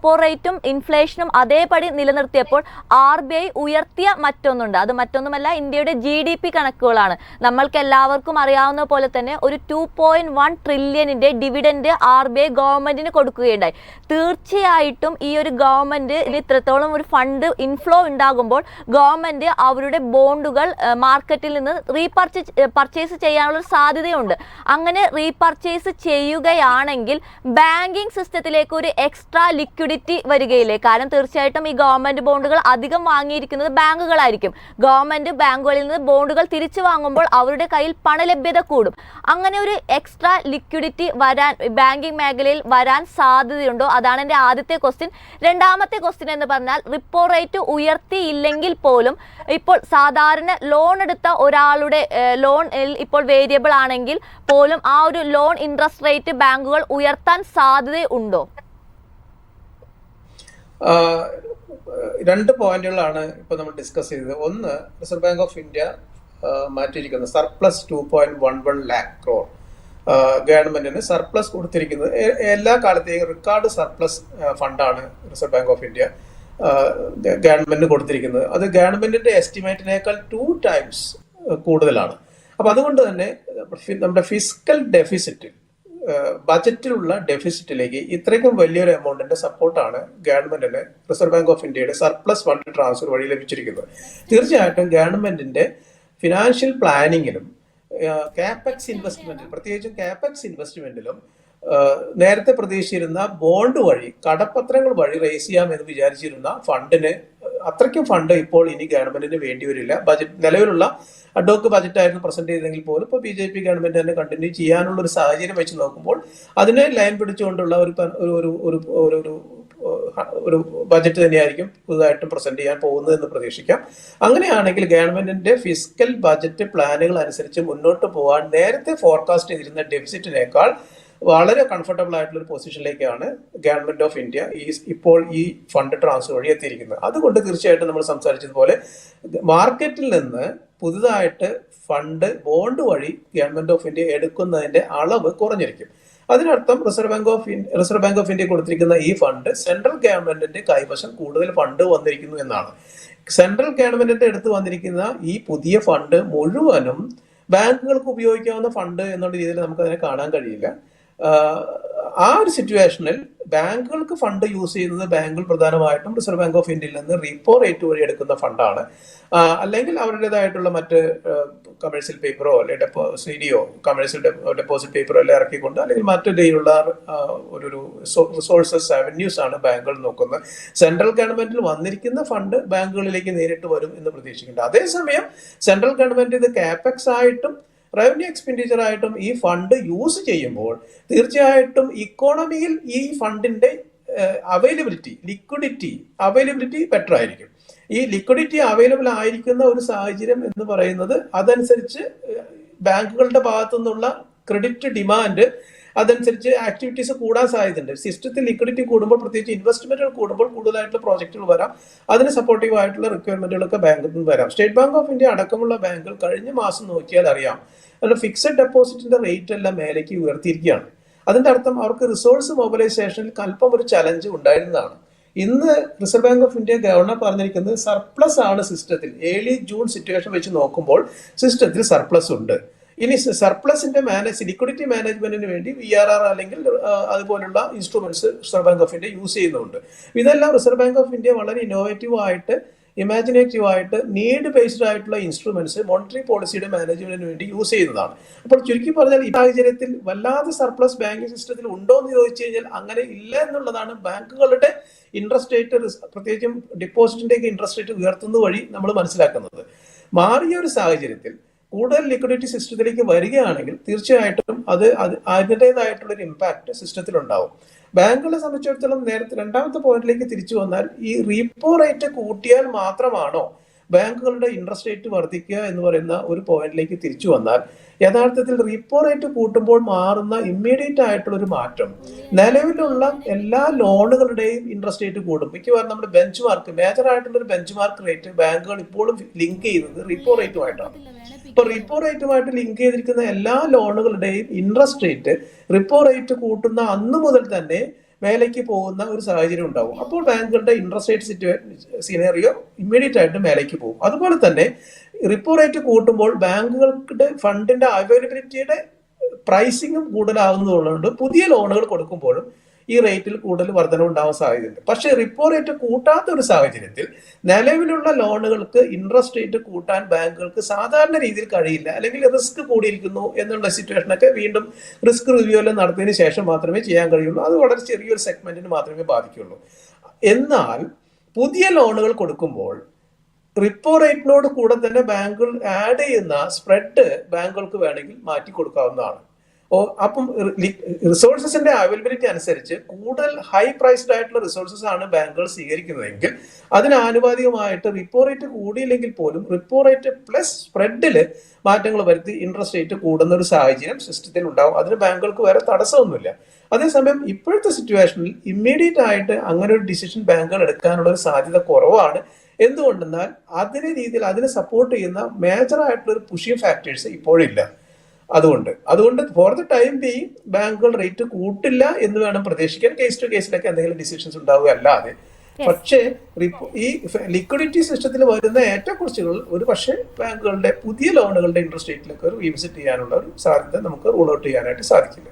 Repo റേറ്റും ഇൻഫ്ലേഷനും അതേപടി നിലനിർത്തിയപ്പോൾ RBI ഉയർത്തിയ മറ്റൊന്നുണ്ട്. അത് മറ്റൊന്നുമല്ല, ഇന്ത്യയുടെ GDP കണക്കുകളാണ്. നമ്മൾക്ക് എല്ലാവർക്കും അറിയാവുന്ന പോലെ തന്നെ ഒരു 2.1 ട്രില്യണിന്റെ ഡിവിഡൻഡ് RBI ഗവൺമെന്റിന് കൊടുക്കുകയുണ്ടായി. തീർച്ചയായിട്ടും ഈ ഒരു ഗവൺമെന്റ് ഇത്രത്തോളം ഒരു ഫണ്ട് ഇൻഫ്ലോ ഉണ്ടാകുമ്പോൾ ഗവൺമെന്റ് അവരുടെ ബോണ്ടുകൾ മാർക്കറ്റിൽ നിന്ന് പർച്ചേസ് ചെയ്യാനുള്ള സാധ്യതയുണ്ട്. അങ്ങനെ റീപർച്ചേസ് ചെയ്യുകയാണെങ്കിൽ ബാങ്കിങ് സിസ്റ്റത്തിലേക്ക് ഒരു എക്സ്ട്രാ ലിക്വിഡിറ്റി വരികയില്ലേ? കാരണം തീർച്ചയായിട്ടും ഈ ഗവൺമെന്റ് ബോണ്ടുകൾ അധികം വാങ്ങിയിരിക്കുന്നത് ബാങ്കുകളായിരിക്കും. ഗവൺമെന്റ് ബാങ്കുകളിൽ നിന്ന് ബോണ്ടുകൾ തിരിച്ചു വാങ്ങുമ്പോൾ അവരുടെ കയ്യിൽ പണലഭ്യത കൂടും. അങ്ങനെ ഒരു എക്സ്ട്രാ ലിക്വിഡിറ്റി വരാൻ ബാങ്കിങ് മേഖലയിൽ വരാൻ സാധ്യതയുണ്ടോ? അതാണ് എൻ്റെ ആദ്യത്തെ ക്വസ്റ്റ്യൻ. രണ്ടാമത്തെ ക്വസ്റ്റ്യൻ എന്ന് പറഞ്ഞാൽ, റിപ്പോ റേറ്റ് ഉയർത്തിയില്ലെങ്കിൽ പോലും ഇപ്പോൾ സാധാരണ ലോൺ എടുത്ത ഒരാളുടെ ലോൺ ഇപ്പോൾ വേരിയബിൾ ആണെങ്കിൽ പോലും ആ ഒരു ലോൺ ഇൻട്രസ്റ്റ് റേറ്റ് ബാങ്കുകൾ ഉയർത്താൻ സാധ്യതയുണ്ടോ? രണ്ട് പോയിന്റുകളാണ് ഇപ്പോൾ നമ്മൾ ഡിസ്കസ് ചെയ്തത്. ഒന്ന്, റിസർവ് ബാങ്ക് ഓഫ് ഇന്ത്യ മാറ്റിയിരിക്കുന്നത് സർപ്ലസ് 2.11 lakh crore ഗവൺമെന്റിന് സർപ്ലസ് കൊടുത്തിരിക്കുന്നത്. എല്ലാ കാലത്തെയും റെക്കോർഡ് സർപ്ലസ് ഫണ്ടാണ് റിസർവ് ബാങ്ക് ഓഫ് ഇന്ത്യ ഗവൺമെന്റിന് കൊടുത്തിരിക്കുന്നത്. അത് ഗവൺമെന്റിന്റെ എസ്റ്റിമേറ്റിനേക്കാൾ 2 times കൂടുതലാണ്. അപ്പൊ അതുകൊണ്ട് തന്നെ നമ്മുടെ ഫിസ്ക്കൽ ഡെഫിസിറ്റ്, ബജറ്റിലുള്ള ഡെഫിസിറ്റിലേക്ക് ഇത്രയ്ക്കും വലിയൊരു എമൗണ്ടിന്റെ സപ്പോർട്ടാണ് ഗവൺമെന്റിന് റിസർവ് ബാങ്ക് ഓഫ് ഇന്ത്യയുടെ സർപ്ലസ് ഫണ്ട് ട്രാൻസ്ഫർ വഴി ലഭിച്ചിരിക്കുന്നത്. തീർച്ചയായിട്ടും ഗവൺമെന്റിന്റെ ഫിനാൻഷ്യൽ പ്ലാനിങ്ങിലും കാപെക്സ് ഇൻവെസ്റ്റ്മെന്റിലും, പ്രത്യേകിച്ചും കാപെക്സ് ഇൻവെസ്റ്റ്മെന്റിലും നേരത്തെ പ്രതീക്ഷിച്ചിരുന്ന ബോണ്ട് വഴി, കടപ്പത്രങ്ങൾ വഴി റേസ് ചെയ്യാമെന്ന് വിചാരിച്ചിരുന്ന ഫണ്ടിന് അത്രയ്ക്കും ഫണ്ട് ഇപ്പോൾ ഇനി ഗവൺമെന്റിന് വേണ്ടി വരില്ല. ബജറ്റ് നിലവിലുള്ള അഡോക്ക് ബജറ്റായിരുന്നു പ്രസന്റ് ചെയ്തെങ്കിൽ പോലും ഇപ്പോൾ BJP ഗവൺമെന്റ് തന്നെ കണ്ടിന്യൂ ചെയ്യാനുള്ള ഒരു സാഹചര്യം വെച്ച് നോക്കുമ്പോൾ അതിനെ ലൈൻ പിടിച്ചുകൊണ്ടുള്ള ഒരു ബജറ്റ് തന്നെയായിരിക്കും പുതുതായിട്ടും പ്രസന്റ് ചെയ്യാൻ പോകുന്നതെന്ന് പ്രതീക്ഷിക്കാം. അങ്ങനെയാണെങ്കിൽ ഗവൺമെന്റിന്റെ ഫിസ്ക്കൽ ബജറ്റ് പ്ലാനുകൾ അനുസരിച്ച് മുന്നോട്ട് പോകാൻ നേരത്തെ ഫോർകാസ്റ്റ് ചെയ്തിരുന്ന ഡെഫിസിറ്റിനേക്കാൾ വളരെ കംഫർട്ടബിൾ ആയിട്ടുള്ള ഒരു പൊസിഷനിലേക്കാണ് ഗവൺമെന്റ് ഓഫ് ഇന്ത്യ ഇപ്പോൾ ഈ ഫണ്ട് ട്രാൻസ്ഫർ വഴി എത്തിയിരിക്കുന്നത്. അതുകൊണ്ട് തീർച്ചയായിട്ടും നമ്മൾ സംസാരിച്ചതുപോലെ മാർക്കറ്റിൽ നിന്ന് പുതുതായിട്ട് ഫണ്ട് ബോണ്ട് വഴി ഗവൺമെന്റ് ഓഫ് ഇന്ത്യ എടുക്കുന്നതിന്റെ അളവ് കുറഞ്ഞിരിക്കും. അതിനർത്ഥം റിസർവ് ബാങ്ക് ഓഫ് ഇന്ത്യ കൊടുത്തിരിക്കുന്ന ഈ ഫണ്ട് സെൻട്രൽ ഗവൺമെന്റിന്റെ കൈവശം കൂടുതൽ ഫണ്ട് വന്നിരിക്കുന്നു എന്നാണ്. സെൻട്രൽ ഗവൺമെന്റിന്റെ അടുത്ത് വന്നിരിക്കുന്ന ഈ പുതിയ ഫണ്ട് മുഴുവനും ബാങ്കുകൾക്ക് ഉപയോഗിക്കാവുന്ന ഫണ്ട് എന്നുള്ള രീതിയിൽ നമുക്ക് അതിനെ കാണാൻ കഴിയില്ല. ആ ഒരു സിറ്റുവേഷനിൽ ബാങ്കുകൾക്ക് ഫണ്ട് യൂസ് ചെയ്യുന്നത് ബാങ്കുകൾ പ്രധാനമായിട്ടും റിസർവ് ബാങ്ക് ഓഫ് ഇന്ത്യയിൽ നിന്ന് റിപ്പോ റേറ്റ് വഴി എടുക്കുന്ന ഫണ്ടാണ്. അല്ലെങ്കിൽ അവരുടേതായിട്ടുള്ള മറ്റ് കമേഴ്സ്യൽ പേപ്പറോ അല്ലെങ്കിൽ CDO കമേഴ്സ്യൽ ഡെപ്പോസിറ്റ് പേപ്പറോ എല്ലാം ഇറക്കിക്കൊണ്ട് അല്ലെങ്കിൽ മറ്റു രീതിയിലുള്ള ഒരു റിസോഴ്സസ് അവന്യൂസ് ആണ് ബാങ്കുകൾ നോക്കുന്നത്. സെൻട്രൽ ഗവൺമെന്റിൽ വന്നിരിക്കുന്ന ഫണ്ട് ബാങ്കുകളിലേക്ക് നേരിട്ട് വരും എന്ന് പ്രതീക്ഷിക്കുന്നുണ്ട്. അതേസമയം സെൻട്രൽ ഗവൺമെന്റ് ഇത് കാപെക്സ് ആയിട്ടും റവന്യൂ എക്സ്പെൻഡിച്ചർ ആയിട്ടും ഈ ഫണ്ട് യൂസ് ചെയ്യുമ്പോൾ തീർച്ചയായിട്ടും ഇക്കോണമിയിൽ ഈ ഫണ്ടിന്റെ അവൈലബിലിറ്റി ബെറ്റർ ആയിരിക്കും. ഈ ലിക്വിഡിറ്റി അവൈലബിൾ ആയിരിക്കുന്ന ഒരു സാഹചര്യം എന്ന് പറയുന്നത് അതനുസരിച്ച് ബാങ്കുകളുടെ ഭാഗത്തു നിന്നുള്ള ക്രെഡിറ്റ് ഡിമാൻഡ് അതനുസരിച്ച് ആക്ടിവിറ്റീസ് കൂടാൻ സാധ്യതയുണ്ട്. സിസ്റ്റത്തിൽ ലിക്വിഡിറ്റി കൂടുമ്പോൾ, പ്രത്യേകിച്ച് ഇൻവെസ്റ്റ്മെന്റുകൾ കൂടുമ്പോൾ കൂടുതലായിട്ടുള്ള പ്രോജക്റ്റുകൾ വരാം. അതിന് സപ്പോർട്ടീവ് ആയിട്ടുള്ള റിക്വയർമെന്റുകളൊക്കെ ബാങ്കിൽ നിന്ന് വരാം. സ്റ്റേറ്റ് ബാങ്ക് ഓഫ് ഇന്ത്യ അടക്കമുള്ള ബാങ്കുകൾ കഴിഞ്ഞ മാസം നോക്കിയാൽ അറിയാം, അതിന്റെ ഫിക്സഡ് ഡെപ്പോസിറ്റിന്റെ റേറ്റ് എല്ലാം മേലേക്ക് ഉയർത്തിയിരിക്കുകയാണ്. അതിന്റെ അർത്ഥം അവർക്ക് റിസോഴ്സ് മൊബിലൈസേഷനിൽ അല്പം ഒരു ചലഞ്ച് ഉണ്ടായിരുന്നതാണ്. ഇന്ന് reserve bank of India governor പറഞ്ഞിരിക്കുന്നത് സർപ്ലസ് ആണ് സിസ്റ്റത്തിൽ. ഏർലി ജൂൺ സിറ്റുവേഷൻ വെച്ച് നോക്കുമ്പോൾ സിസ്റ്റത്തിൽ സർപ്ലസ് ഉണ്ട്. ഇനി സർപ്ലസിന്റെ ലിക്വിഡിറ്റി മാനേജ്മെന്റിന് വേണ്ടി VRR അല്ലെങ്കിൽ അതുപോലുള്ള instruments reserve bank of India use ചെയ്യുന്നുണ്ട്. ഇതെല്ലാം റിസർവ് ബാങ്ക് ഓഫ് ഇന്ത്യ വളരെ ഇന്നോവേറ്റീവ് ആയിട്ട്, ഇമാജിനേറ്റീവ് ആയിട്ട്, നീഡ് ബേസ്ഡ് ആയിട്ടുള്ള ഇൻസ്ട്രുമെന്റ്സ് മോണിറ്ററി പോളിസിയുടെ മാനേജ്മെന്റിന് വേണ്ടി യൂസ് ചെയ്യുന്നതാണ്. അപ്പോൾ ചുരുക്കി പറഞ്ഞാൽ ഈ സാഹചര്യത്തിൽ വല്ലാതെ സർപ്ലസ് ബാങ്കിങ് സിസ്റ്റത്തിൽ ഉണ്ടോ എന്ന് ചോദിച്ചു കഴിഞ്ഞാൽ അങ്ങനെ ഇല്ല എന്നുള്ളതാണ്. ബാങ്കുകളുടെ ഇൻട്രസ്റ്റ് റേറ്റ്, പ്രത്യേകിച്ചും ഡിപ്പോസിറ്റിന്റെ ഇൻട്രസ്റ്റ് റേറ്റ് ഉയർത്തുന്നത് വഴി നമ്മൾ മനസ്സിലാക്കുന്നത്. മാറിയ ഒരു സാഹചര്യത്തിൽ കൂടുതൽ ലിക്വിഡിറ്റി സിസ്റ്റത്തിലേക്ക് വരികയാണെങ്കിൽ തീർച്ചയായിട്ടും അത് അതിൻ്റെതായിട്ടുള്ള ഒരു ഇമ്പാക്ട് സിസ്റ്റത്തിൽ ഉണ്ടാവും. ബാങ്കുകളെ സംബന്ധിച്ചിടത്തോളം നേരത്തെ രണ്ടാമത്തെ പോയിന്റിലേക്ക് തിരിച്ചു വന്നാൽ, ഈ റീപ്പോ റേറ്റ് കൂട്ടിയാൽ മാത്രമാണോ ബാങ്കുകളുടെ ഇൻട്രസ്റ്റ് റേറ്റ് വർദ്ധിക്കുക എന്ന് പറയുന്ന ഒരു പോയിന്റിലേക്ക് തിരിച്ചു വന്നാൽ, യഥാർത്ഥത്തിൽ റീപ്പോ റേറ്റ് കൂട്ടുമ്പോൾ മാറുന്ന ഇമ്മീഡിയറ്റ് ആയിട്ടുള്ള ഒരു മാറ്റം നിലവിലുള്ള എല്ലാ ലോണുകളുടെയും ഇൻട്രസ്റ്റ് റേറ്റ് കൂടും. മിക്കവാറും നമ്മുടെ ബെഞ്ച് മാർക്ക്, മേജർ ആയിട്ടുള്ള ഒരു ബെഞ്ച് മാർക്ക് റേറ്റ് ബാങ്കുകൾ ഇപ്പോഴും ലിങ്ക് ചെയ്യുന്നത് റീപ്പോ റേറ്റുമായിട്ടാണ്. ഇപ്പൊ റിപ്പോ റേറ്റുമായിട്ട് ലിങ്ക് ചെയ്തിരിക്കുന്ന എല്ലാ ലോണുകളുടെയും ഇൻട്രസ്റ്റ് റേറ്റ് റിപ്പോ റേറ്റ് കൂട്ടുന്ന അന്ന് മുതൽ തന്നെ മേലേക്ക് പോകുന്ന ഒരു സാഹചര്യം ഉണ്ടാവും. അപ്പോൾ ബാങ്കുകളുടെ ഇൻട്രസ്റ്റ് റേറ്റ് സിനേറിയോ ഇമ്മീഡിയറ്റ് ആയിട്ട് മേലേക്ക് പോകും. അതുപോലെ തന്നെ റിപ്പോ റേറ്റ് കൂട്ടുമ്പോൾ ബാങ്കുകളുടെ ഫണ്ടിന്റെ അവൈലബിലിറ്റിയുടെ പ്രൈസിങ്ങും കൂടുതലാവുന്നതുകൊണ്ട് പുതിയ ലോണുകൾ കൊടുക്കുമ്പോഴും ഈ റേറ്റിൽ കൂടുതൽ വർധന ഉണ്ടാവാൻ സാധ്യതയുണ്ട്. പക്ഷേ റിപ്പോ റേറ്റ് കൂട്ടാത്ത ഒരു സാഹചര്യത്തിൽ നിലവിലുള്ള ലോണുകൾക്ക് ഇൻട്രസ്റ്റ് റേറ്റ് കൂട്ടാൻ ബാങ്കുകൾക്ക് സാധാരണ രീതിയിൽ കഴിയില്ല, അല്ലെങ്കിൽ റിസ്ക് കൂടിയിരിക്കുന്നു എന്നുള്ള സിറ്റുവേഷനൊക്കെ വീണ്ടും റിസ്ക് റിവ്യൂ എല്ലാം നടത്തിയതിനു ശേഷം മാത്രമേ ചെയ്യാൻ കഴിയുള്ളൂ. അത് വളരെ ചെറിയൊരു സെഗ്മെന്റിന് മാത്രമേ ബാധിക്കുള്ളൂ. എന്നാൽ പുതിയ ലോണുകൾ കൊടുക്കുമ്പോൾ റിപ്പോ റേറ്റിനോട് കൂടെ തന്നെ ബാങ്കുകൾ ആഡ് ചെയ്യുന്ന സ്പ്രെഡ് ബാങ്കുകൾക്ക് വേണമെങ്കിൽ മാറ്റി കൊടുക്കാവുന്നതാണ്. അപ്പം റിസോഴ്സസിന്റെ അവൈലബിലിറ്റി അനുസരിച്ച് കൂടുതൽ ഹൈ പ്രൈസ്ഡ് ആയിട്ടുള്ള റിസോഴ്സസ് ആണ് ബാങ്കുകൾ സ്വീകരിക്കുന്നതെങ്കിൽ അതിന് ആനുപാതികമായിട്ട് റിപ്പോ റേറ്റ് കൂടിയില്ലെങ്കിൽ പോലും റിപ്പോ റേറ്റ് പ്ലസ് സ്പ്രെഡിൽ മാറ്റങ്ങൾ വരുത്തി ഇൻട്രസ്റ്റ് റേറ്റ് കൂടുന്ന ഒരു സാഹചര്യം സിസ്റ്റത്തിൽ ഉണ്ടാവും. അതിന് ബാങ്കുകൾക്ക് വേറെ തടസ്സമൊന്നുമില്ല. അതേസമയം ഇപ്പോഴത്തെ സിറ്റുവേഷനിൽ ഇമ്മീഡിയറ്റ് ആയിട്ട് അങ്ങനെ ഒരു ഡിസിഷൻ ബാങ്കുകൾ എടുക്കാനുള്ള ഒരു സാധ്യത കുറവാണ്. എന്തുകൊണ്ടെന്നാൽ അതിനെ സപ്പോർട്ട് ചെയ്യുന്ന മേജർ ആയിട്ടുള്ള ഒരു പുഷിംഗ് ഫാക്ടേഴ്സ് ഇപ്പോഴില്ല. അതുകൊണ്ട് ഫോർ ദ ടൈം ബീയിങ് ബാങ്കുകൾ റേറ്റ് കൂട്ടില്ല എന്ന് വേണം പ്രതീക്ഷിക്കാൻ. കേസ് ടു കേസിലൊക്കെ എന്തെങ്കിലും ഡിസിഷൻസ് ഉണ്ടാവുക അല്ലാതെ. പക്ഷേ ഈ ലിക്വിഡിറ്റി സിസ്റ്റത്തിൽ വരുന്ന ഏറ്റക്കുറച്ചുകൾ ഒരു പക്ഷേ ബാങ്കുകളുടെ പുതിയ ലോണുകളുടെ ഇൻട്രസ്റ്റ് റേറ്റിലൊക്കെ ഒരു റീവിസിറ്റ് ചെയ്യാനുള്ള ഒരു സാധ്യത നമുക്ക് റൂൾ ഔട്ട് ചെയ്യാനായിട്ട് സാധിക്കില്ല.